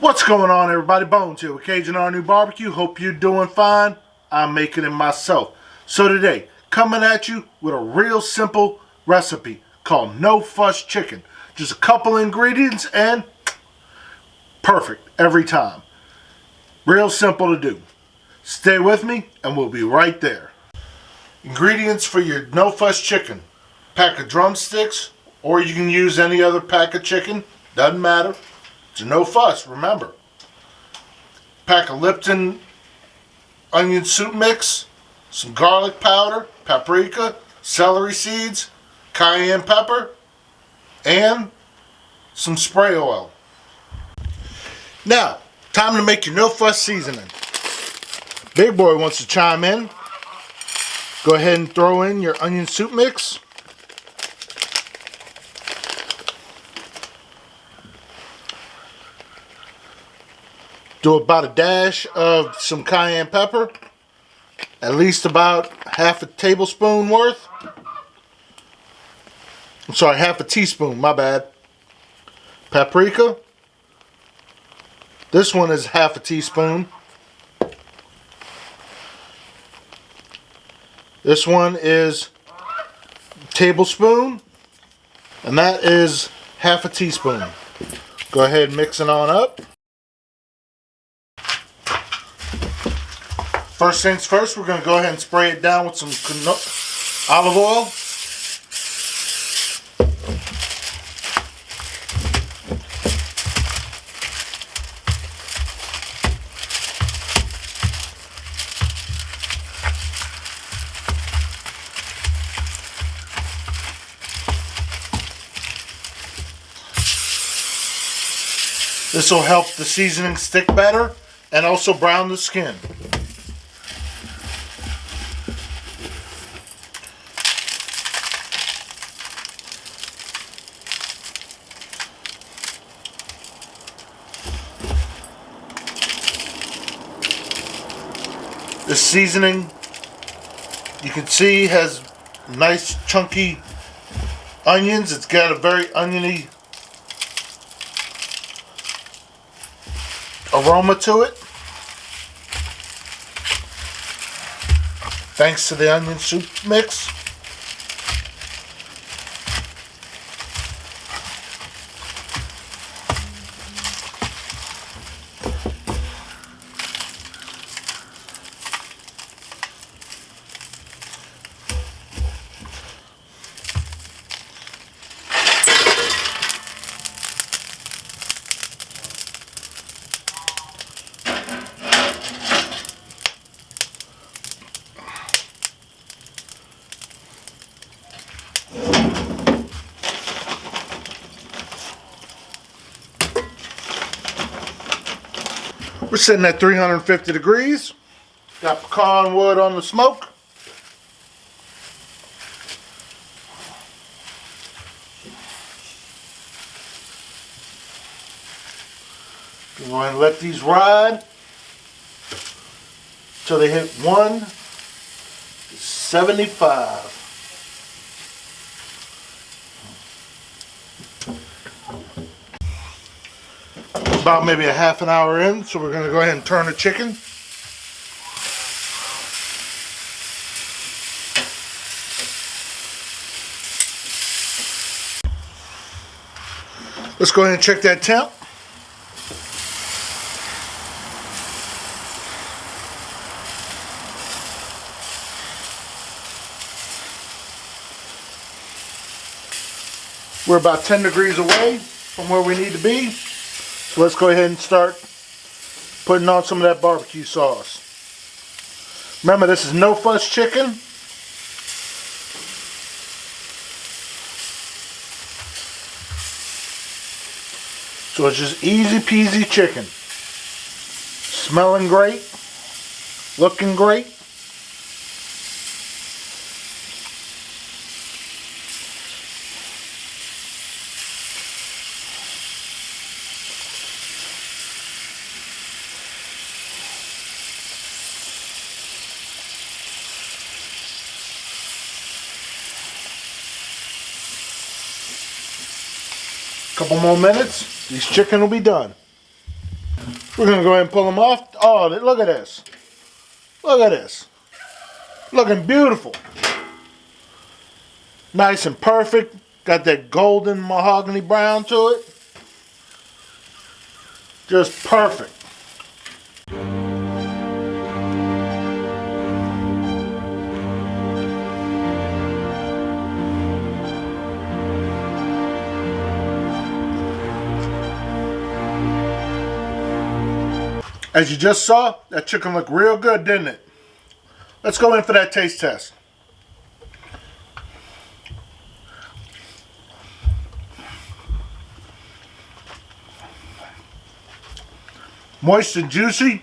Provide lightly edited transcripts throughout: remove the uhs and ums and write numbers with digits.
What's going on, everybody? Bones here with Cajun RNEWBBQ. Hope you're doing fine. I'm making it myself. So today, coming at you with a real simple recipe called No Fuss Chicken. Just a couple ingredients and perfect every time. Real simple to do. Stay with me and we'll be right there. Ingredients for your No Fuss Chicken. Pack of drumsticks, or you can use any other pack of chicken. Doesn't matter. It's a no fuss, remember. Pack of Lipton onion soup mix, some garlic powder, paprika, celery seeds, cayenne pepper, and some spray oil. Now, time to make your no fuss seasoning. Big boy wants to chime in. Go ahead and throw in your onion soup mix. Do about a dash of some cayenne pepper, at least about half a tablespoon worth. I'm sorry, half a teaspoon, my bad. Paprika. This one is half a teaspoon. This one is a tablespoon, and that is half a teaspoon. Go ahead and mix it on up. First things first, we're going to go ahead and spray it down with some olive oil. This will help the seasoning stick better and also brown the skin. The seasoning, you can see, has nice chunky onions. It's got a very oniony aroma to it, thanks to the onion soup mix. We're sitting at 350 degrees. Got pecan wood on the smoke. Go ahead and let these ride till they hit 175. About maybe a half an hour in, so we're going to go ahead and turn the chicken. Let's go ahead and check that temp. We're about 10 degrees away from where we need to be. So let's go ahead and start putting on some of that barbecue sauce. Remember, this is no fuss chicken. So it's just easy peasy chicken. Smelling great. Looking great. Couple more minutes, this chicken will be done. We're going to go ahead and pull them off. Oh, look at this. Look at this. Looking beautiful. Nice and perfect. Got that golden mahogany brown to it. Just perfect. As you just saw, that chicken looked real good, didn't it? Let's go in for that taste test. Moist and juicy.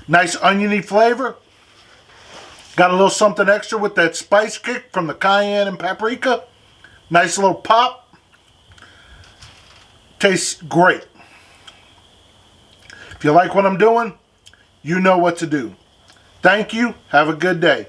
Nice oniony flavor. Got a little something extra with that spice kick from the cayenne and paprika. Nice little pop. Tastes great. If you like what I'm doing, you know what to do. Thank you. Have a good day.